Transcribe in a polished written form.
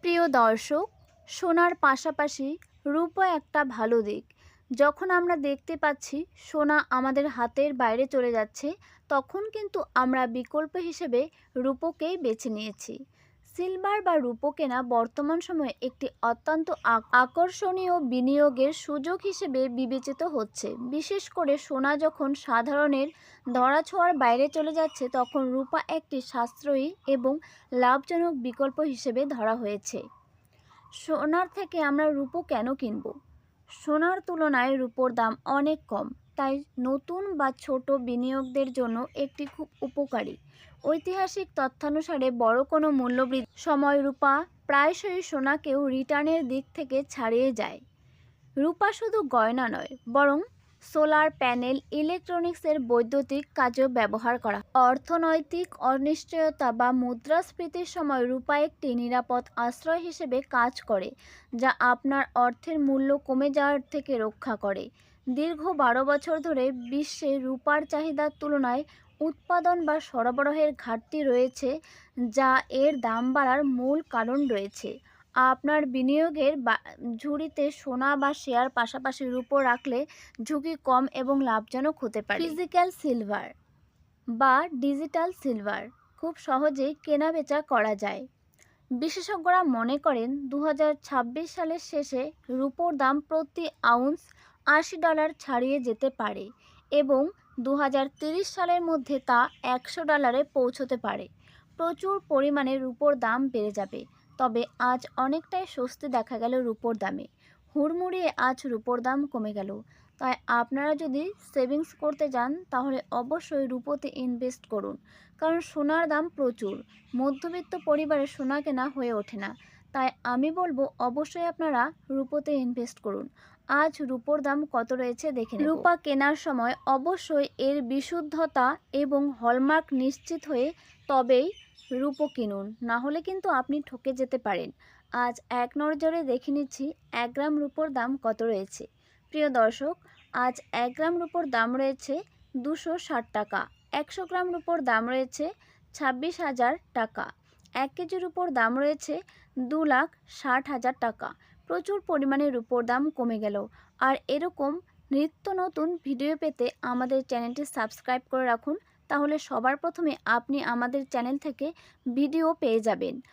প্রিয় দর্শক, সোনার পাশাপাশি রূপও একটা ভালো দিক। যখন আমরা দেখতে পাচ্ছি সোনা আমাদের হাতের বাইরে চলে যাচ্ছে, তখন কিন্তু আমরা বিকল্প হিসেবে রূপোকেই বেছে নিয়েছি। সিলভার বা রূপো কেনা বর্তমান সময়ে একটি অত্যন্ত আকর্ষণীয় বিনিয়োগের সুযোগ হিসেবে বিবেচিত হচ্ছে। বিশেষ করে সোনা যখন সাধারণের ধরাছোঁয়ার বাইরে চলে যাচ্ছে, তখন রূপা একটি সাশ্রয়ী এবং লাভজনক বিকল্প হিসেবে ধরা হয়েছে। সোনার থেকে আমরা রূপো কেন কিনব? সোনার তুলনায় রূপোর দাম অনেক কম, তাই নতুন বা ছোট বিনিয়োগদের জন্য একটি খুব উপকারী। ঐতিহাসিক তথ্যানুসারে বড় কোনো মূল্যবৃদ্ধির সময় রূপা প্রায়শই সোনাকেও রিটার্নের দিক থেকে ছাড়িয়ে যায়। রূপা শুধু গয়না নয়, বরং সোলার প্যানেল, ইলেকট্রনিক্সের বৈদ্যুতিক কাজেও ব্যবহার করা হয়। অর্থনৈতিক অনিশ্চয়তা বা মুদ্রাস্ফীতির সময় রূপা একটি নিরাপদ আশ্রয় হিসেবে কাজ করে, যা আপনার অর্থের মূল্য কমে যাওয়ার থেকে রক্ষা করে। দীর্ঘ 12 বছর ধরে বিশ্বে রূপার চাহিদার তুলনায় উৎপাদন বা সরবরাহের ঘাটতি রয়েছে, যা এর দাম বাড়ার মূল কারণ রয়েছে। আপনার বিনিয়োগের ঝুড়িতে সোনা বা শেয়ার পাশাপাশি রূপো রাখলে ঝুঁকি কম এবং লাভজনক হতে পারে। ফিজিক্যাল সিলভার বা ডিজিটাল সিলভার খুব সহজেই কেনাবেচা করা যায়। বিশেষজ্ঞরা মনে করেন 2026 সালের শেষে রূপোর দাম প্রতি আউন্স $80 ছাড়িয়ে যেতে পারে এবং 2030 সালের মধ্যে তা $100 পৌঁছতে পারে। প্রচুর পরিমাণে রূপোর দাম বেড়ে যাবে। তবে আজ অনেকটাই স্বস্তি দেখা গেল রূপোর দামে। হুড়মুড়িয়ে আজ রূপোর দাম কমে গেল। তাই আপনারা যদি সেভিংস করতে যান, তাহলে অবশ্যই রূপোতে ইনভেস্ট করুন, কারণ সোনার দাম প্রচুর। মধ্যবিত্ত পরিবারে সোনা কেনা হয়ে ওঠে না, তাই আমি বলবো অবশ্যই আপনারা রূপোতে ইনভেস্ট করুন। আজ রূপোর দাম কত রয়েছে দেখে নিন। রূপা কেনার সময় অবশ্যই এর বিশুদ্ধতা এবং হলমার্ক নিশ্চিত হয়ে তবেই রূপো কিনুন, না হলে কিন্তু আপনি ঠকে যেতে পারেন। আজ এক নজরে দেখে নিচ্ছি 1 গ্রাম রূপোর দাম কত রয়েছে। প্রিয় দর্শক, আজ 1 গ্রাম রূপোর দাম রয়েছে 260 টাকা। 100 গ্রাম রূপোর দাম রয়েছে 26,000 টাকা। 1 কেজি রূপোর দাম রয়েছে 2,60,000 টাকা। প্রচুর পরিমাণে রূপোর দাম কমে গেল। আর এরকম নিত্য নতুন ভিডিও পেতে আমাদের চ্যানেলটি সাবস্ক্রাইব করে রাখুন, তাহলে সবার প্রথমে আপনি আমাদের চ্যানেল থেকে ভিডিও পেয়ে যাবেন।